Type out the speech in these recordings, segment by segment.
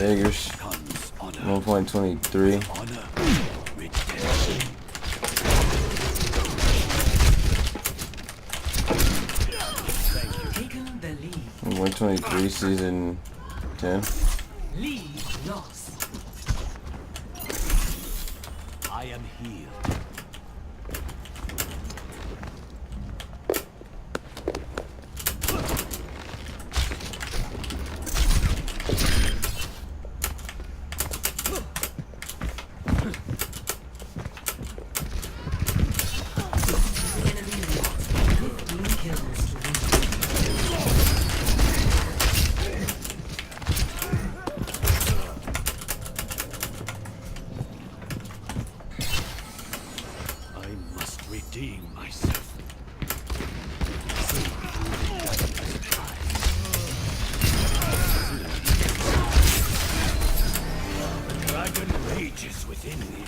Daggers. 1.23. 123 season 10. Lead lost. I am here. Redeem myself. The dragon rages within me.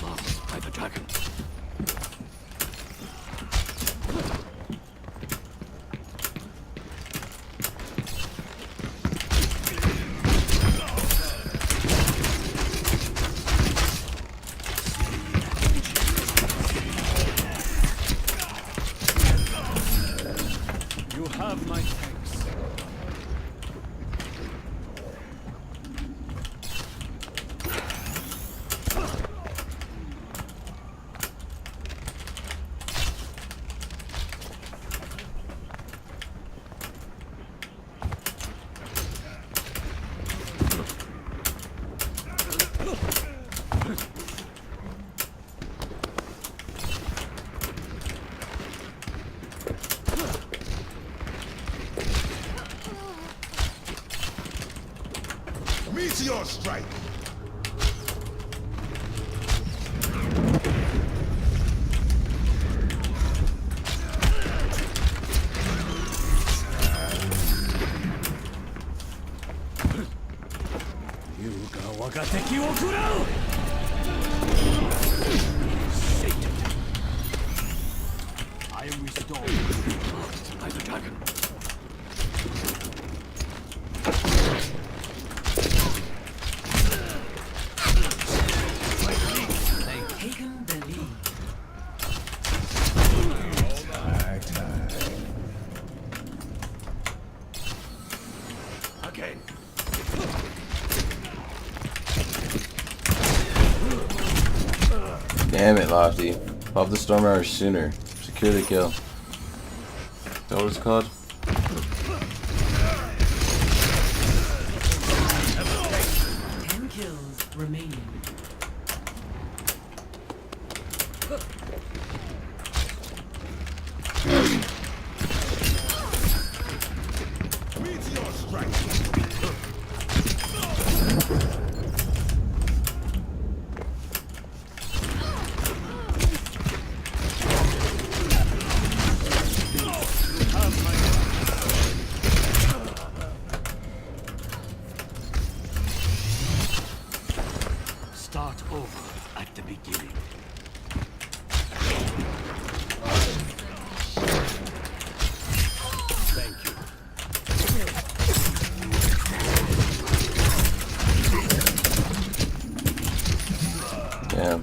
Loved by the dragon. You have my thanks. Meteor strike! Yuga waga teki wo kurau! Satan! I am restored. Loved by the dragon. Taken the lead. Again. Damn it, Lofty. Pop the Storm Arrow sooner. Secure the kill. Is that what it's called? Kills remaining. Meteor strike! Start over at the beginning. Thank you. Damn.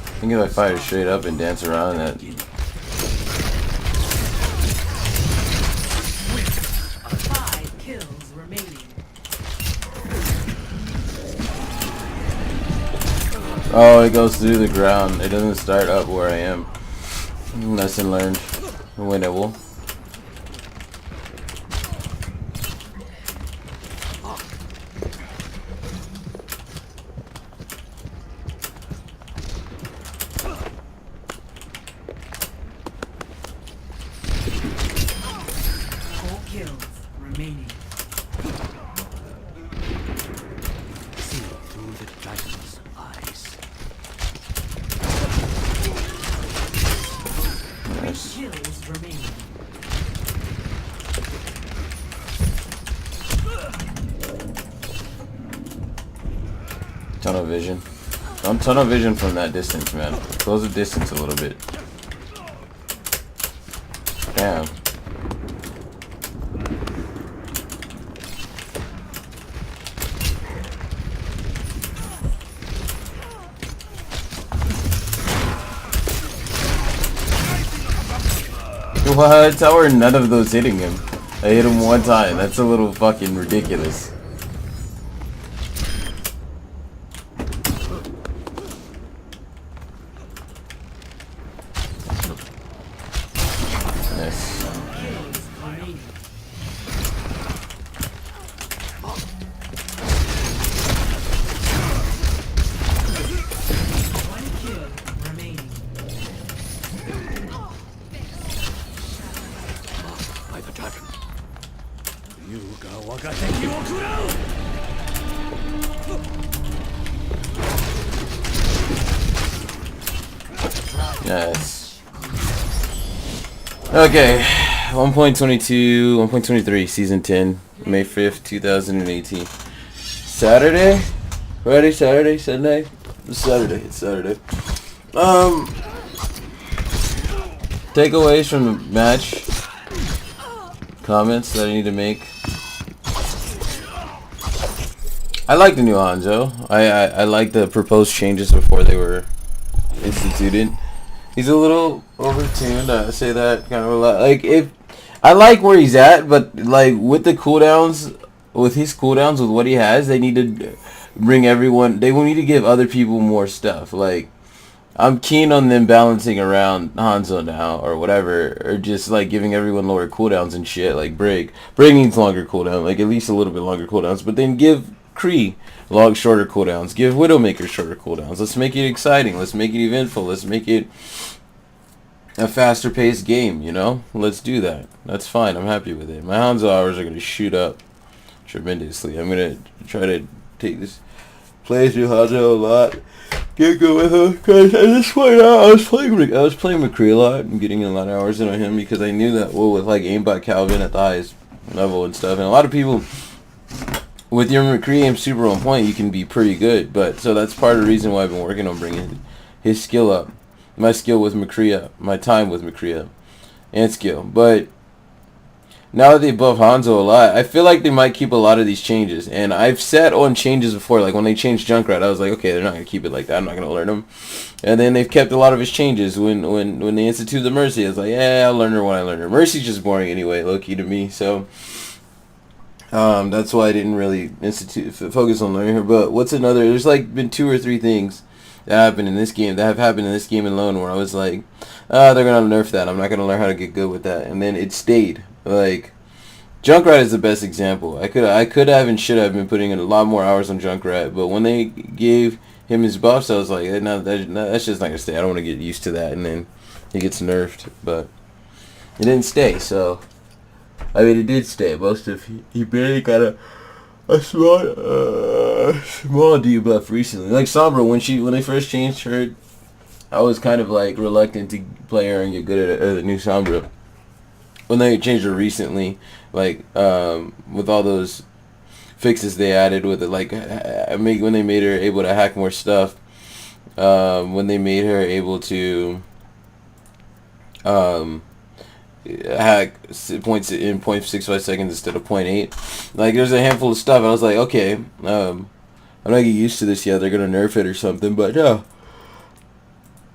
I think if I fire straight up and dance around that. Oh, it goes through the ground. It doesn't start up where I am. Lesson learned. Winnable. Four kills remaining. See through the dragon's eyes. Nice. Kills remaining. Tunnel vision. Don't tunnel vision from that distance, man. Close the distance a little bit. Damn. What? How are none of those hitting him? I hit him one time. That's a little fucking ridiculous. Nice. I've attacked. You ga wagateki wo kurau! Yes. Okay. 1.22, 1.23, season 10, May 5th, 2018. Saturday? Friday, Saturday, Sunday? It's Saturday. It's Saturday. Takeaways from the match. Comments that I need to make. I like the new Hanzo. I like the proposed changes before they were instituted. He's a little overtuned. I say that kind of a lot. Like, if I like where he's at, but like with the cooldowns, with his cooldowns, with what he has, they need to bring everyone. They will need to give other people more stuff. Like, I'm keen on them balancing around Hanzo now, or whatever, or just like giving everyone lower cooldowns and shit. Like bringing longer cooldown, like at least a little bit longer cooldowns, but then give Kree shorter cooldowns. Give Widowmaker shorter cooldowns. Let's make it exciting. Let's make it eventful. Let's make it a faster paced game, you know? Let's do that. That's fine. I'm happy with it. My Hanzo hours are going to shoot up tremendously. I'm going to try to take this play through Hanzo a lot. Get good with him. Cause at this point I was playing McCree a lot and getting a lot of hours in on him because I knew that, well, with like aimbot Calvin at the highest level and stuff, and a lot of people with your McCree aim super on point, you can be pretty good. But so that's part of the reason why I've been working on bringing his skill up. My skill with McCree up. My time with McCree up. And skill. But now that they buff Hanzo a lot, I feel like they might keep a lot of these changes. And I've sat on changes before. Like when they changed Junkrat, I was like, okay, they're not going to keep it like that. I'm not going to learn them. And then they've kept a lot of his changes. When they instituted the Mercy, I was like, yeah, I'll learn her when I learn her. Mercy's just boring anyway, low-key to me. So that's why I didn't really focus on learning her. But what's another? There's like been 2 or 3 things that happened in this game, that have happened in this game alone, where I was like, they're going to nerf that. I'm not going to learn how to get good with that. And then it stayed. Like, Junkrat is the best example. I could have and should have been putting in a lot more hours on Junkrat, but when they gave him his buffs, I was like, no, that's just not going to stay. I don't want to get used to that. And then he gets nerfed, but it didn't stay, so I mean, it did stay. Most of he barely got a small debuff recently. Like Sombra, when they first changed her, I was kind of like reluctant to play her and get good at the new Sombra. When they changed her recently, like with all those fixes they added with it, like when they made her able to hack more stuff, when they made her able to hack points in 0.65 seconds instead of 0.8. Like, there's a handful of stuff. I was like, okay, I'm not getting used to this yet. They're gonna nerf it or something. But no,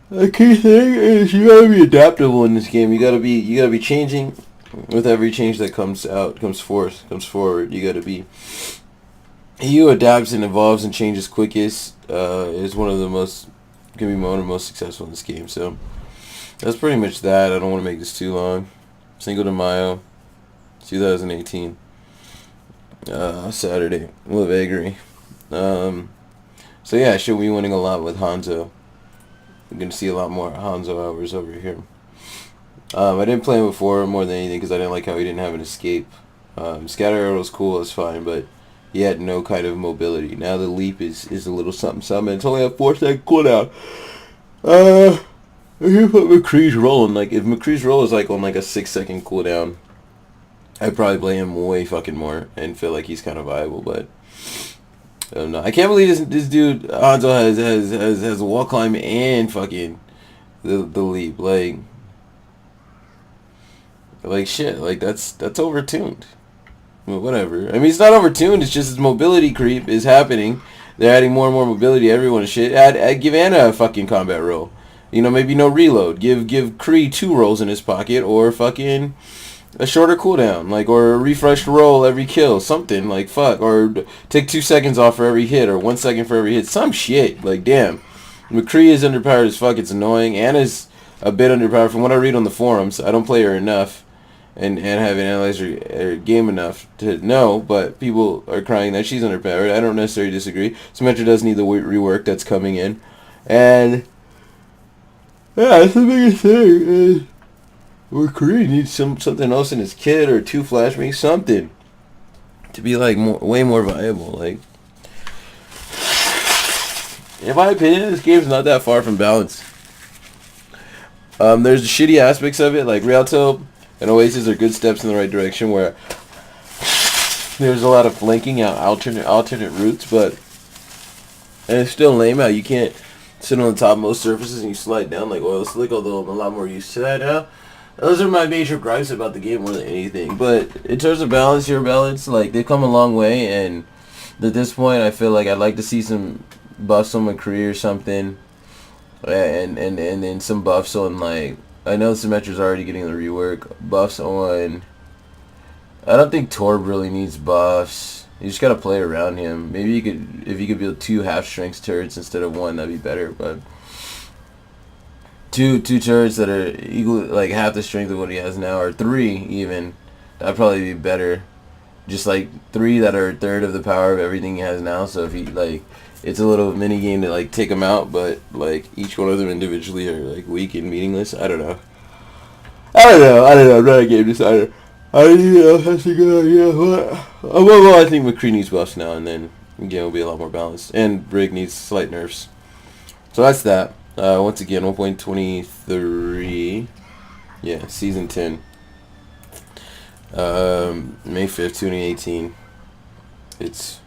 the key thing is you gotta be adaptable in this game. You gotta be changing with every change that comes forward. You gotta be. He who adapts and evolves and changes quickest is one of the most successful in this game. So that's pretty much that. I don't want to make this too long. Cinco de Mayo, 2018. Saturday. Live Agri. So yeah, I should be winning a lot with Hanzo. I'm going to see a lot more Hanzo hours over here. I didn't play him before more than anything because I didn't like how he didn't have an escape. Scatter Arrow was cool, it's fine, but he had no kind of mobility. Now the leap is a little something. It's only a 4-second cooldown. If you put McCree's rolling, like if McCree's roll is like on like a 6-second cooldown, I'd probably play him way fucking more and feel like he's kind of viable. But I don't know. I can't believe this dude Hanzo has wall climb and fucking the leap. Like shit. Like that's overtuned. Well, whatever. I mean, it's not overtuned. It's just his mobility creep is happening. They're adding more and more mobility to everyone and shit. Give Anna a fucking combat roll. You know, maybe no reload. Give Kree 2 rolls in his pocket, or fucking a shorter cooldown, like, or a refreshed roll every kill, something, like, fuck, or take 2 seconds off for every hit, or 1 second for every hit, some shit, like, damn. McCree is underpowered as fuck, it's annoying. Anna's a bit underpowered from what I read on the forums. I don't play her enough, and haven't analyzed her game enough to know, but people are crying that she's underpowered. I don't necessarily disagree. Symmetra does need the rework that's coming in, and yeah, that's the biggest thing. Is McCree needs something else in his kit, or 2 flashbangs, something to be like way more viable. Like, in my opinion, this game's not that far from balance. There's shitty aspects of it, like Rialto and Oasis are good steps in the right direction, where there's a lot of flanking out alternate routes, but and it's still lame how you can't sit on the top of most surfaces and you slide down like oil slick, although I'm a lot more used to that now. Those are my major gripes about the game more than anything. But in terms of balance, like, they've come a long way, and at this point I feel like I'd like to see some buffs on McCree or something, and then some buffs on, like, I know Symmetra's already getting the rework, buffs on, I don't think Torb really needs buffs. You just gotta play around him. Maybe you could, if you could build 2 half-strength turrets instead of 1, that'd be better, but two turrets that are equal, like half the strength of what he has now, or 3 even, that'd probably be better. Just like 3 that are a third of the power of everything he has now. So if he, like, it's a little mini game to like take them out, but like each one of them individually are like weak and meaningless. I don't know. I'm not a game designer. I have to go. Yeah, well, I think McCree needs buffs now, and then the game will be a lot more balanced. And Brig needs slight nerfs. So that's that. Once again, 1.23. Yeah, season 10. May 5th, 2018. It's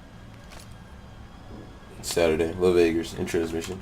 Saturday. Love Eggers in transmission.